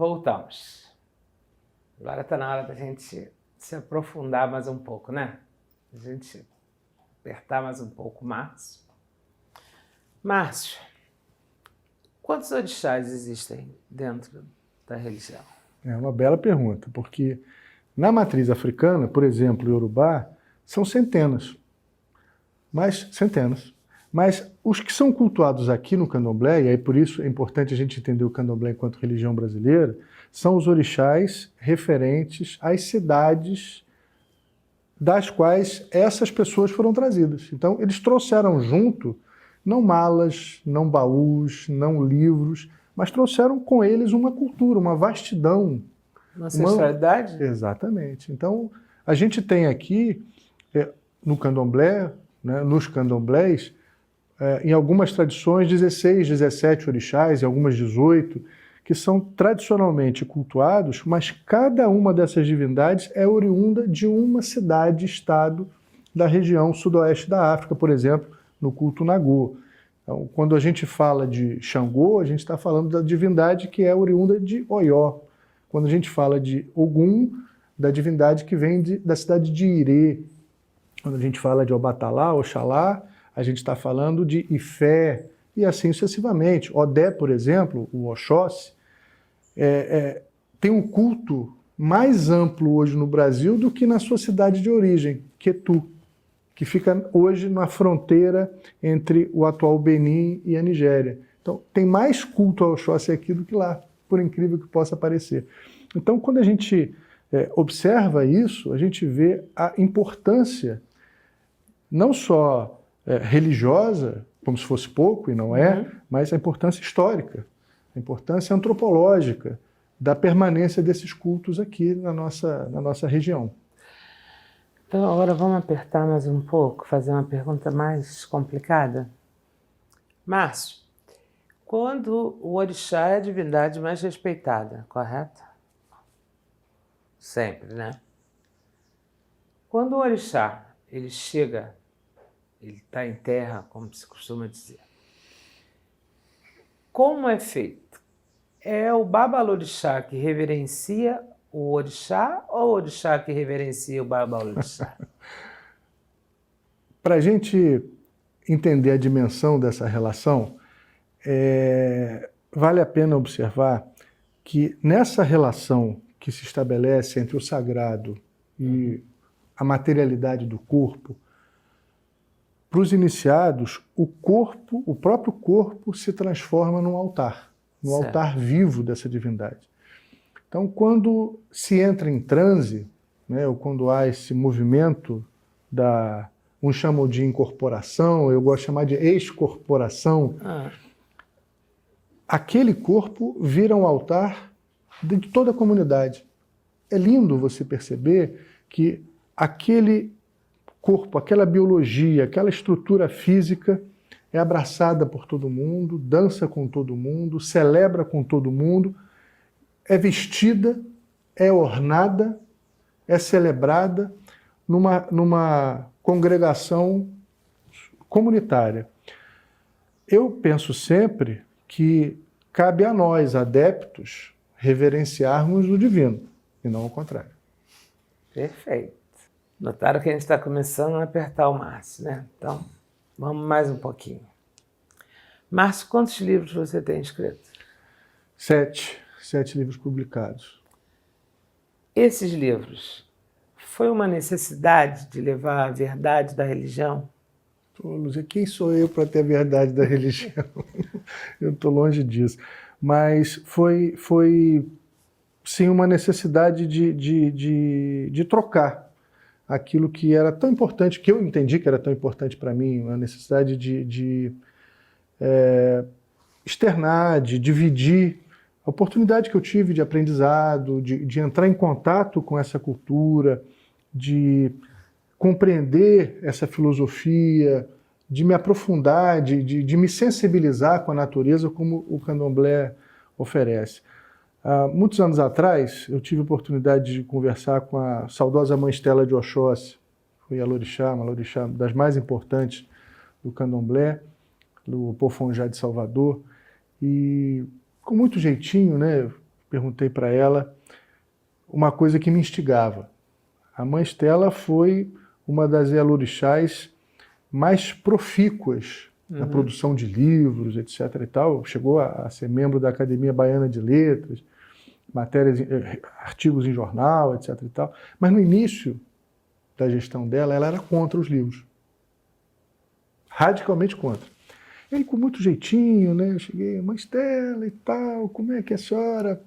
voltamos. Agora está na hora da gente se aprofundar mais um pouco, né? A gente apertar mais um pouco o Márcio. Márcio, quantos orixás existem dentro da religião? É uma bela pergunta, porque na matriz africana, por exemplo, Yorubá, são centenas. Mas os que são cultuados aqui no candomblé, e aí por isso é importante a gente entender o candomblé enquanto religião brasileira, são os orixás referentes às cidades das quais essas pessoas foram trazidas. Então, eles trouxeram junto, não malas, não baús, não livros, mas trouxeram com eles uma cultura, uma vastidão. Uma ancestralidade? Exatamente. Então, a gente tem aqui, no candomblé, né, nos candomblés, em algumas tradições, 16, 17 orixás, em algumas 18, que são tradicionalmente cultuados, mas cada uma dessas divindades é oriunda de uma cidade-estado da região sudoeste da África, por exemplo, no culto Nagô. Então, quando a gente fala de Xangô, a gente está falando da divindade que é oriunda de Oió. Quando a gente fala de Ogum, da divindade que vem da cidade de Irê. Quando a gente fala de Obatalá, Oxalá, a gente está falando de Ifé, e assim sucessivamente. Odé, por exemplo, o Oxóssi, tem um culto mais amplo hoje no Brasil do que na sua cidade de origem, Quetu, que fica hoje na fronteira entre o atual Benin e a Nigéria. Então, tem mais culto ao Oxóssi aqui do que lá, por incrível que possa parecer. Então, quando a gente observa isso, a gente vê a importância não só religiosa, como se fosse pouco, e não é, mas a importância histórica, a importância antropológica da permanência desses cultos aqui na nossa região. Então, agora vamos apertar mais um pouco, fazer uma pergunta mais complicada. Márcio, quando o orixá é a divindade mais respeitada, correto? Sempre, né? Quando o orixá, ele chega, ele está em terra, como se costuma dizer, como é feito? É o babalorixá que reverencia o orixá ou o orixá que reverencia o babalorixá? Para a gente entender a dimensão dessa relação, vale a pena observar que nessa relação que se estabelece entre o sagrado e a materialidade do corpo, para os iniciados, o próprio corpo se transforma num altar, no altar vivo dessa divindade. Então, quando se entra em transe, né, ou quando há esse movimento uns chamam de incorporação, eu gosto de chamar de excorporação, aquele corpo vira um altar de toda a comunidade. É lindo você perceber que aquele corpo, aquela biologia, aquela estrutura física é abraçada por todo mundo, dança com todo mundo, celebra com todo mundo, é vestida, é ornada, é celebrada numa congregação comunitária. Eu penso sempre que cabe a nós, adeptos, reverenciarmos o divino, e não ao contrário. Perfeito. Notaram que a gente está começando a apertar o Márcio, né? Então, vamos mais um pouquinho. Márcio, quantos livros você tem escrito? 7 livros publicados. Esses livros, foi uma necessidade de levar a verdade da religião? Luzia, quem sou eu para ter a verdade da religião? Eu estou longe disso. Mas foi sim, uma necessidade de trocar aquilo que era tão importante, que eu entendi que era tão importante para mim, uma necessidade de externar, de dividir a oportunidade que eu tive de aprendizado, de entrar em contato com essa cultura, de compreender essa filosofia, de me aprofundar, de me sensibilizar com a natureza como o candomblé oferece. Muitos anos atrás, eu tive a oportunidade de conversar com a saudosa mãe Estela de Oxóssi, foi a Lorixá, uma Lorixá das mais importantes do candomblé, do Pofonjá de Salvador, e com muito jeitinho, né, perguntei para ela uma coisa que me instigava. A Mãe Estela foi uma das Elorixás mais profícuas na produção de livros, etc. e tal. Chegou a ser membro da Academia Baiana de Letras, matérias, artigos em jornal, etc. e tal. Mas no início da gestão dela, ela era contra os livros. Radicalmente contra. E aí, com muito jeitinho, né? Eu cheguei, Mãe Estela e tal, como é que a senhora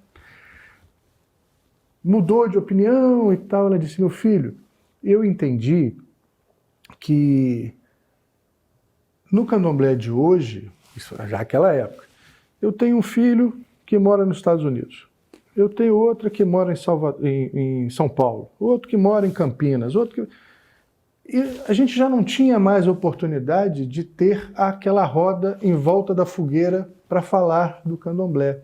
mudou de opinião e tal? Ela disse, meu filho, eu entendi que no candomblé de hoje, isso já naquela época, eu tenho um filho que mora nos Estados Unidos. Eu tenho outra que mora em São Paulo, outro que mora em Campinas, outro que... E a gente já não tinha mais oportunidade de ter aquela roda em volta da fogueira para falar do candomblé.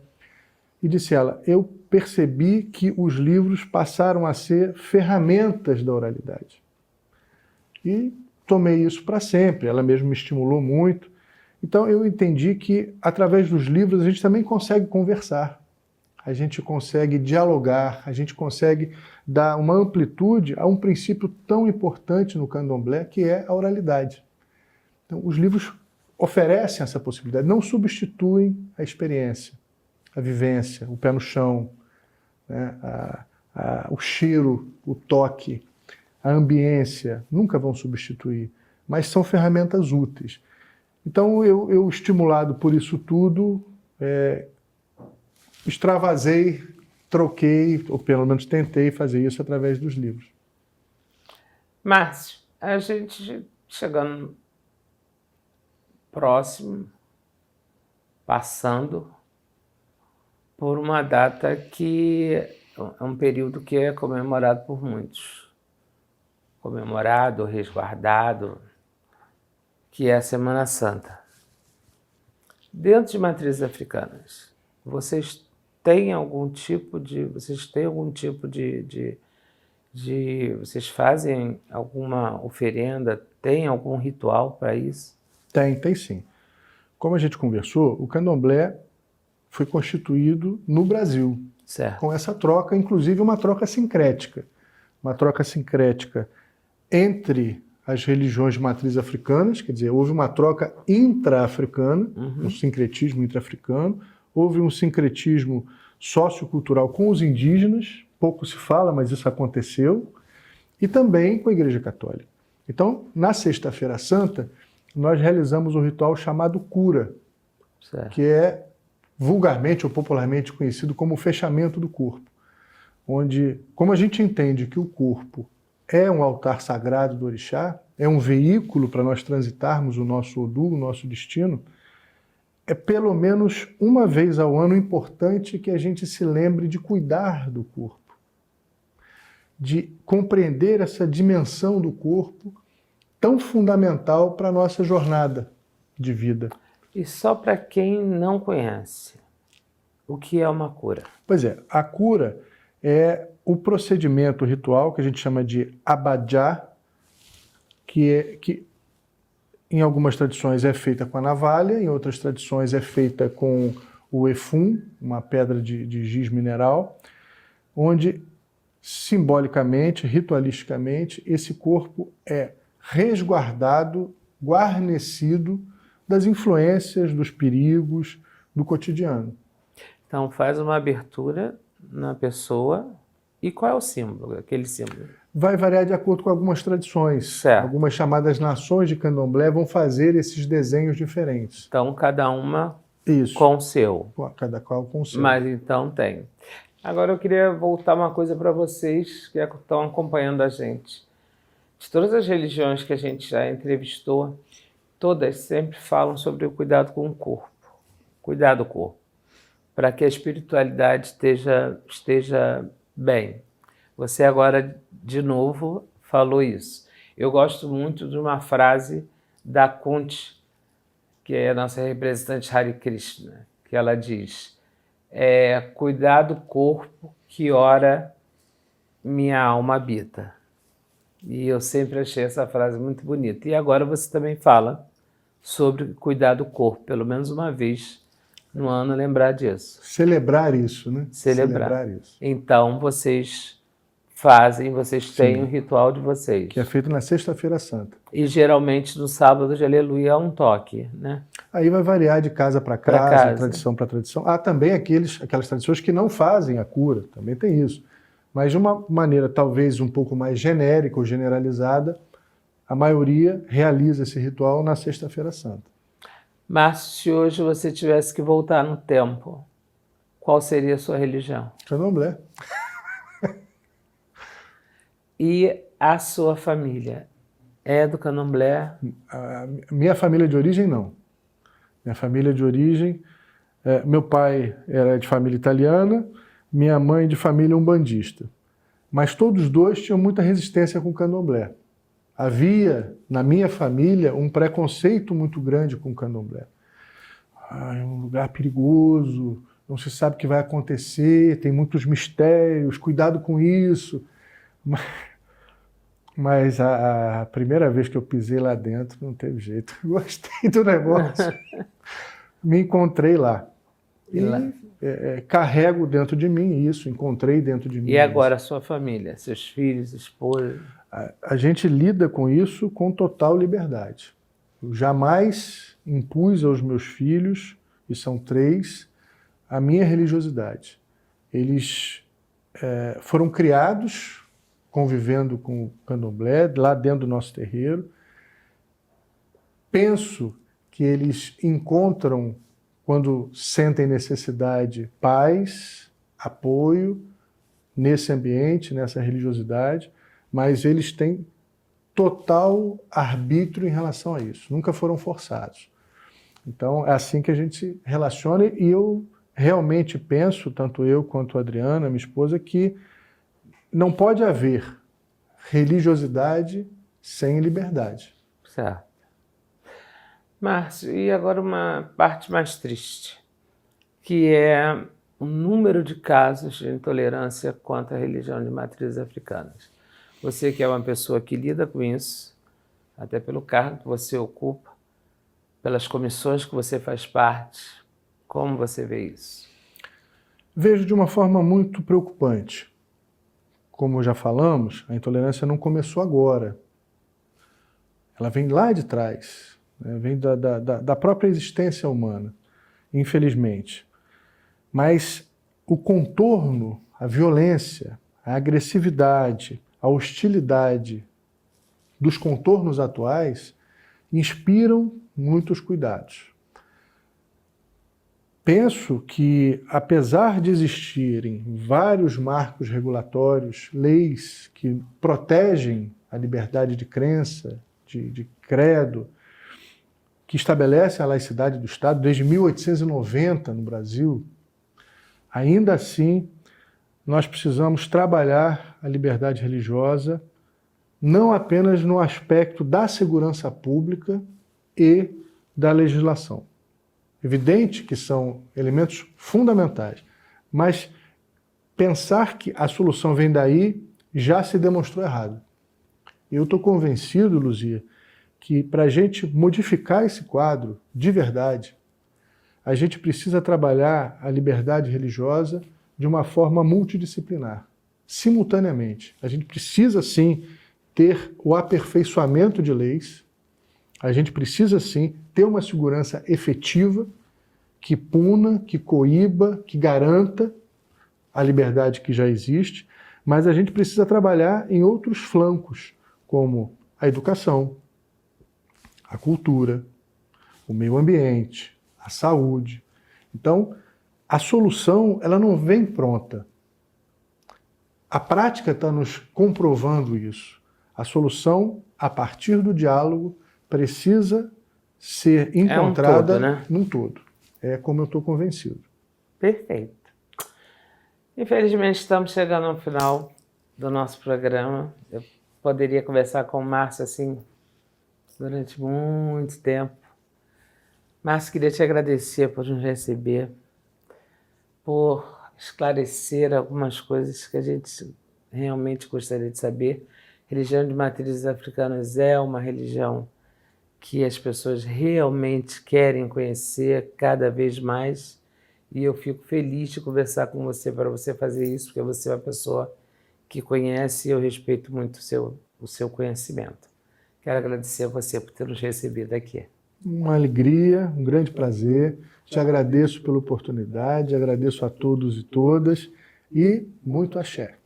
E disse ela, eu percebi que os livros passaram a ser ferramentas da oralidade. E tomei isso para sempre, ela mesma me estimulou muito. Então eu entendi que através dos livros a gente também consegue conversar. A gente consegue dialogar, a gente consegue dar uma amplitude a um princípio tão importante no candomblé, que é a oralidade. Então, os livros oferecem essa possibilidade, não substituem a experiência, a vivência, o pé no chão, né, o cheiro, o toque, a ambiência, nunca vão substituir, mas são ferramentas úteis. Então, eu estimulado por isso tudo, extravasei, troquei, ou pelo menos tentei fazer isso através dos livros. Márcio, a gente chegando próximo, passando por uma data que é um período que é comemorado por muitos. Comemorado, resguardado, que é a Semana Santa. Dentro de matrizes africanas, vocês têm algum tipo de... Vocês fazem alguma oferenda? Tem algum ritual para isso? Tem sim. Como a gente conversou, o candomblé foi constituído no Brasil. Certo. Com essa troca, inclusive uma troca sincrética. Uma troca sincrética entre as religiões de matriz africanas, quer dizer, houve uma troca intra-africana, um sincretismo intra-africano, houve um sincretismo sociocultural com os indígenas, pouco se fala, mas isso aconteceu, e também com a Igreja Católica. Então, na Sexta-feira Santa, nós realizamos um ritual chamado cura, certo, que é vulgarmente ou popularmente conhecido como o fechamento do corpo, onde, como a gente entende que o corpo é um altar sagrado do orixá, é um veículo para nós transitarmos o nosso Odu, o nosso destino, é pelo menos uma vez ao ano importante que a gente se lembre de cuidar do corpo, de compreender essa dimensão do corpo tão fundamental para a nossa jornada de vida. E só para quem não conhece, o que é uma cura? Pois é, a cura é o procedimento ritual que a gente chama de abadjá, que em algumas tradições é feita com a navalha, em outras tradições é feita com o efum, uma pedra de giz mineral, onde simbolicamente, ritualisticamente, esse corpo é resguardado, guarnecido das influências, dos perigos do cotidiano. Então faz uma abertura na pessoa. E qual é o símbolo, aquele símbolo? Vai variar de acordo com algumas tradições. Certo. Algumas chamadas nações de candomblé vão fazer esses desenhos diferentes. Então cada uma Isso. com o seu. Cada qual com o seu. Mas então tem. Agora eu queria voltar uma coisa para vocês que estão acompanhando a gente. De todas as religiões que a gente já entrevistou, todas sempre falam sobre o cuidado com o corpo. Cuidar do corpo. Para que a espiritualidade esteja bem. Você agora, de novo, falou isso. Eu gosto muito de uma frase da Kunti, que é a nossa representante Hare Krishna, que ela diz, cuidar do corpo que ora minha alma habita. E eu sempre achei essa frase muito bonita. E agora você também fala sobre cuidar do corpo, pelo menos uma vez no ano lembrar disso. Celebrar isso, né? Celebrar isso. Então, vocês fazem, vocês têm Sim. o ritual de vocês. Que é feito na Sexta-feira Santa. E geralmente no sábado de Aleluia é um toque, né? Aí vai variar de casa para casa, tradição para tradição. Há também aquelas tradições que não fazem a cura, também tem isso. Mas de uma maneira talvez um pouco mais genérica ou generalizada, a maioria realiza esse ritual na Sexta-feira Santa. Márcio, se hoje você tivesse que voltar no tempo, qual seria a sua religião? Candomblé. E a sua família é do Candomblé? A minha família de origem, não. Minha família de origem, meu pai era de família italiana, minha mãe de família umbandista. Mas todos dois tinham muita resistência com o Candomblé. Havia, na minha família, um preconceito muito grande com o Candomblé. É um lugar perigoso, não se sabe o que vai acontecer, tem muitos mistérios, cuidado com isso. Mas a primeira vez que eu pisei lá dentro, não teve jeito. Gostei do negócio. Me encontrei lá. E carrego dentro de mim isso, encontrei dentro de mim. E agora a sua família, seus filhos, esposa? A gente lida com isso com total liberdade. Eu jamais impus aos meus filhos, e são 3, a minha religiosidade. Eles foram criados convivendo com o Candomblé, lá dentro do nosso terreiro. Penso que eles encontram, quando sentem necessidade, paz, apoio nesse ambiente, nessa religiosidade, mas eles têm total arbítrio em relação a isso, nunca foram forçados. Então é assim que a gente se relaciona e eu realmente penso, tanto eu quanto a Adriana, minha esposa, que não pode haver religiosidade sem liberdade. Certo. Márcio, e agora uma parte mais triste, que é o número de casos de intolerância contra a religião de matrizes africanas. Você que é uma pessoa que lida com isso, até pelo cargo que você ocupa, pelas comissões que você faz parte, como você vê isso? Vejo de uma forma muito preocupante. Como já falamos, a intolerância não começou agora. Ela vem lá de trás, né? Vem da própria existência humana, infelizmente. Mas o contorno, a violência, a agressividade, a hostilidade dos contornos atuais inspiram muitos cuidados. Penso que, apesar de existirem vários marcos regulatórios, leis que protegem a liberdade de crença, de credo, que estabelecem a laicidade do Estado desde 1890 no Brasil, ainda assim nós precisamos trabalhar a liberdade religiosa não apenas no aspecto da segurança pública e da legislação. Evidente que são elementos fundamentais, mas pensar que a solução vem daí já se demonstrou errado. Eu estou convencido, Luzia, que para a gente modificar esse quadro de verdade, a gente precisa trabalhar a liberdade religiosa de uma forma multidisciplinar, simultaneamente. A gente precisa, sim, ter o aperfeiçoamento de leis, a gente precisa, sim, ter uma segurança efetiva que puna, que coíba, que garanta a liberdade que já existe, mas a gente precisa trabalhar em outros flancos, como a educação, a cultura, o meio ambiente, a saúde. Então, a solução ela não vem pronta. A prática está nos comprovando isso. A solução, a partir do diálogo, precisa ser encontrada num todo. É como eu estou convencido. Perfeito. Infelizmente, estamos chegando ao final do nosso programa. Eu poderia conversar com o Márcio assim durante muito tempo. Márcio, queria te agradecer por nos receber, por esclarecer algumas coisas que a gente realmente gostaria de saber. A religião de matrizes africanas é uma religião que as pessoas realmente querem conhecer cada vez mais E eu fico feliz de conversar com você para você fazer isso, porque você é uma pessoa que conhece e eu respeito muito o seu conhecimento. Quero agradecer a você por ter nos recebido aqui. Uma alegria, um grande prazer. Te agradeço pela oportunidade, agradeço a todos e todas e muito axé.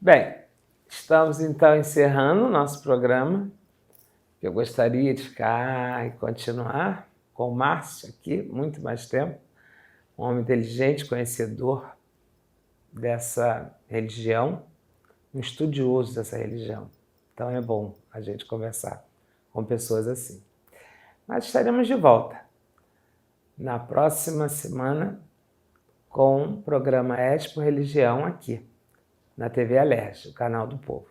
Bem, estamos então encerrando o nosso programa. Eu gostaria de ficar e continuar com o Márcio aqui, muito mais tempo. Um homem inteligente, conhecedor dessa religião, um estudioso dessa religião. Então é bom a gente conversar com pessoas assim. Mas estaremos de volta na próxima semana com o programa Expo Religião aqui, na TV Alerj, o canal do povo.